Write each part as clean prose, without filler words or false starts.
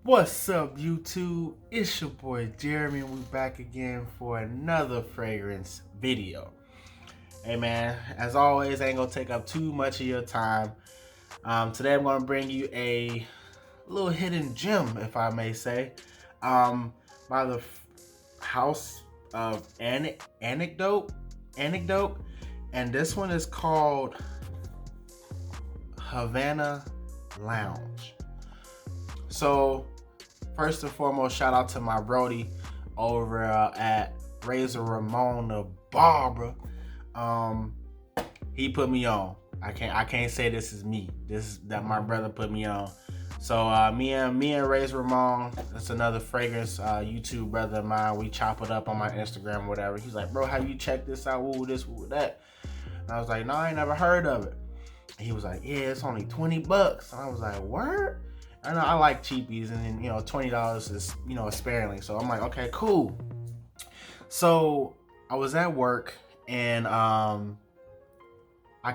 What's up, YouTube? It's your boy Jeremy, and we back again for another fragrance video. Hey man, as always, I ain't gonna take up too much of your time. Today I'm gonna bring you a little hidden gem, if I may say, by the house of Anecdote, and this one is called Havana Lounge. So, first and foremost, shout out to my Brody over at Razor Ramon the Barber. He put me on. I can't say this is me. This is that my brother put me on. So me and Razor Ramon, that's another fragrance YouTube brother of mine. We chop it up on my Instagram, whatever. He's like, bro, how you check this out? Woo, this, woo, that. And I was like, no, I ain't never heard of it. And he was like, yeah, it's only $20. And I was like, word? And I like cheapies, and then, $20 is, sparingly. So I'm like, okay, cool. So I was at work, and I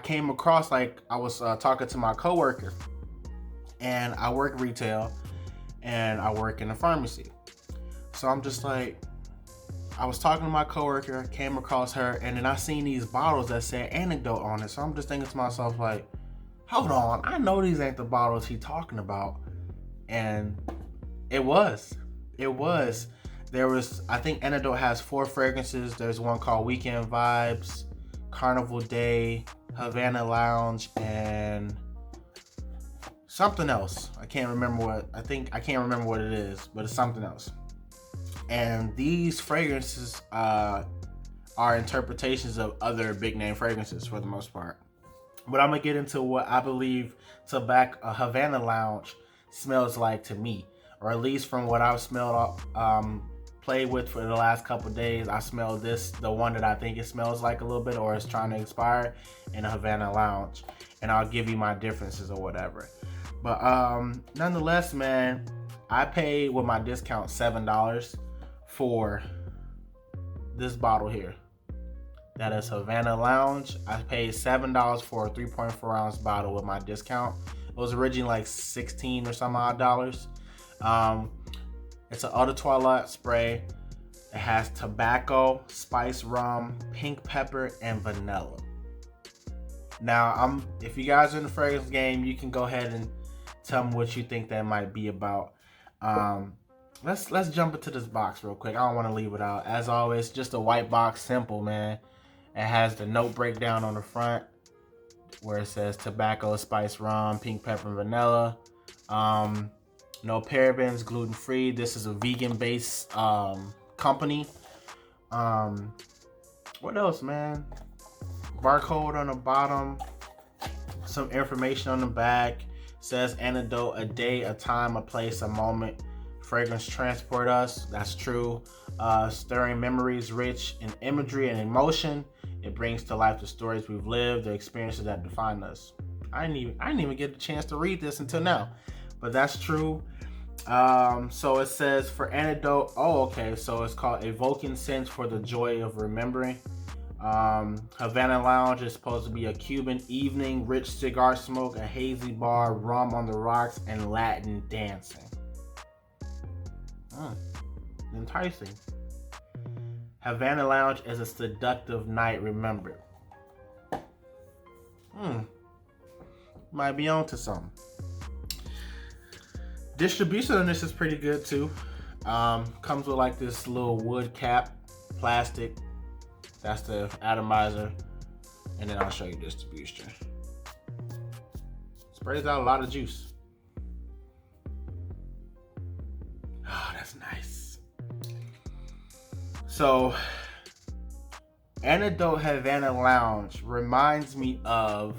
came across, I was talking to my coworker, and I work retail, and I work in a pharmacy. So I'm just like, I was talking to my coworker, came across her, and then I seen these bottles that said Anecdote on it. So I'm just thinking to myself, like, hold on, I know these ain't the bottles he talking about. And it was. There was, I think Anecdote has 4 fragrances. There's one called Weekend Vibes, Carnival Day, Havana Lounge, and something else. I can't remember what it is, but it's something else. And these fragrances are interpretations of other big name fragrances for the most part. But I'm gonna get into what I believe Havana Lounge smells like to me, or at least from what I've smelled, played with for the last couple days. I smell the one that I think it smells like a little bit, or is trying to inspire, in a Havana Lounge, and I'll give you my differences or whatever. But nonetheless, man, I paid with my discount $7 for this bottle here. That is Havana Lounge. I paid $7 for a 3.4 ounce bottle with my discount. It was originally like $16 or some odd dollars. It's an eau de toilette spray. It has tobacco, spice rum, pink pepper, and vanilla. Now, if you guys are in the fragrance game, you can go ahead and tell me what you think that might be about. Let's jump into this box real quick. I don't want to leave it out. As always, just a white box, simple, man. It has the note breakdown on the front, where it says tobacco, spice rum, pink pepper, and vanilla. No parabens, gluten-free. This is a vegan-based company. What else, man? Barcode on the bottom. Some information on the back. Says Anecdote, a day, a time, a place, a moment. Fragrance transport us. That's true. Stirring memories, rich in imagery and emotion. It brings to life the stories we've lived, the experiences that define us. I didn't even get the chance to read this until now, but that's true. So it says for Anecdote. Oh, okay. So it's called Evoking Scents for the Joy of Remembering. Havana Lounge is supposed to be a Cuban evening, rich cigar smoke, a hazy bar, rum on the rocks, and Latin dancing. Enticing. Havana Lounge is a seductive night remembered. Might be on to something. Distribution on this is pretty good too. Comes with like this little wood cap, plastic. That's the atomizer. And then I'll show you distribution. Sprays out a lot of juice. Oh, that's nice. So, Anecdote Havana Lounge reminds me of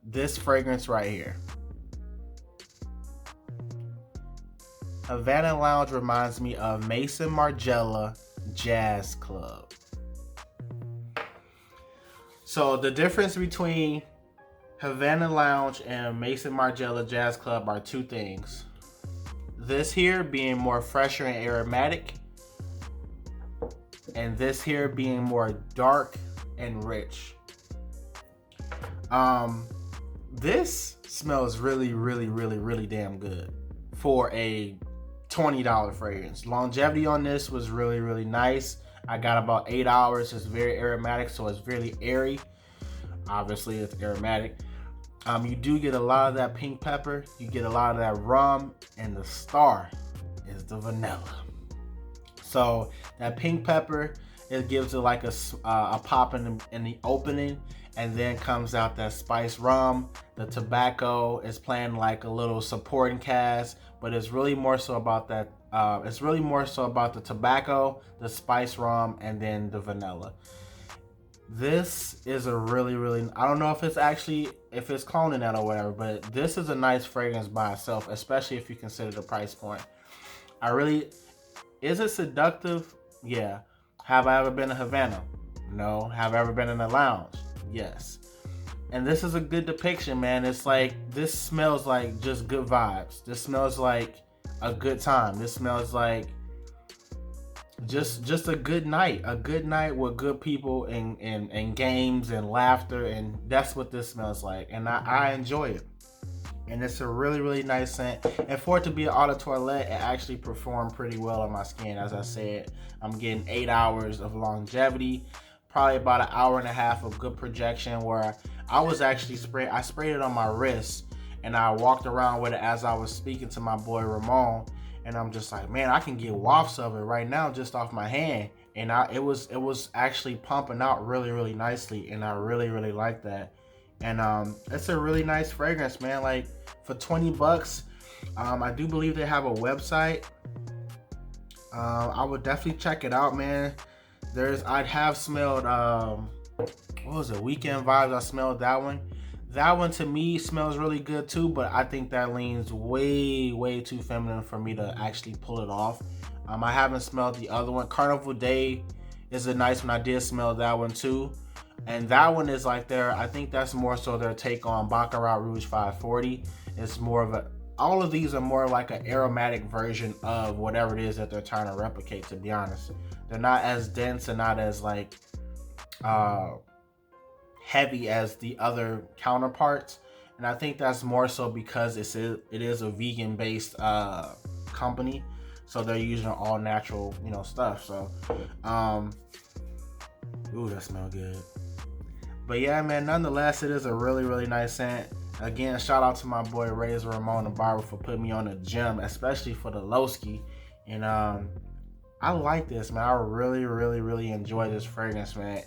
this fragrance right here. Havana Lounge reminds me of Mason Margiela Jazz Club. So the difference between Havana Lounge and Mason Margiela Jazz Club are 2 things. This here being more fresher and aromatic, and this here being more dark and rich. This smells really, really, really, really damn good for a $20 fragrance. Longevity on this was really, really nice. I got about 8 hours. It's very aromatic, so it's really airy. Obviously, it's aromatic. You do get a lot of that pink pepper. You get a lot of that rum, and the star is the vanilla. So that pink pepper, it gives it like a pop in the opening, and then comes out that spice rum. The tobacco is playing like a little supporting cast, but it's really more so about that. It's really more so about the tobacco, the spice rum, and then the vanilla. This is a really, really, I don't know if it's cloning that or whatever, but this is a nice fragrance by itself, especially if you consider the price point. Is it seductive? Yeah. Have I ever been to Havana? No. Have I ever been in a lounge? Yes. And this is a good depiction, man. It's like, this smells like just good vibes. This smells like a good time. This smells like just a good night with good people and games and laughter, and that's what this smells like, and I enjoy it. And it's a really, really nice scent, and for it to be an eau de toilette, it actually performed pretty well on my skin. As I said, I'm getting 8 hours of longevity, probably about an hour and a half of good projection, where I was actually I sprayed it on my wrist, and I walked around with it as I was speaking to my boy Ramon. And I'm just like, man, I can get wafts of it right now just off my hand. And it was actually pumping out really, really nicely. And I really, really like that. And it's a really nice fragrance, man. Like, for 20 bucks, I do believe they have a website. I would definitely check it out, man. I'd have smelled, what was it, Weekend Vibes. I smelled that one. That one to me smells really good too, but I think that leans way, way too feminine for me to actually pull it off. I haven't smelled the other one. Carnival Day is a nice one. I did smell that one too. And that one is like I think that's more so their take on Baccarat Rouge 540. It's more of all of these are more like an aromatic version of whatever it is that they're trying to replicate, to be honest. They're not as dense and not as like, heavy as the other counterparts, and I think that's more so because it is a vegan based company, so they're using all natural stuff. So ooh, that smells good. But yeah, man, nonetheless, it is a really, really nice scent. Again, shout out to my boy Razor Ramon the Barber for putting me on a gem, especially for the Lowski. And I like this, man. I really, really, really enjoy this fragrance, man.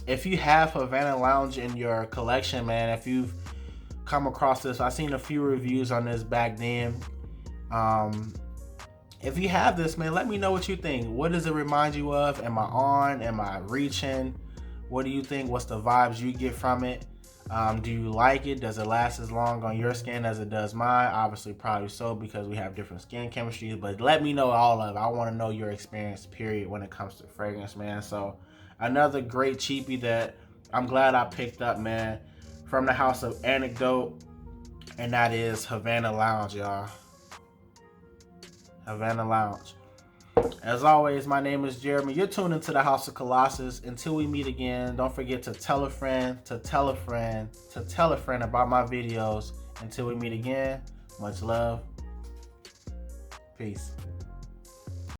If you have Havana Lounge in your collection, man, if you've come across this, I've seen a few reviews on this back then. If you have this, man, let me know what you think. What does it remind you of? Am I on? Am I reaching? What do you think? What's the vibes you get from it? Do you like it? Does it last as long on your skin as it does mine? Obviously, probably so, because we have different skin chemistries, but let me know all of it. I want to know your experience, period, when it comes to fragrance, man. So another great cheapie that I'm glad I picked up, man, from the house of Anecdote, and that is Havana Lounge, y'all. Havana Lounge. As always, my name is Jeremy. You're tuned into the House of Colossus. Until we meet again, don't forget to tell a friend, to tell a friend, to tell a friend about my videos. Until we meet again, much love. Peace.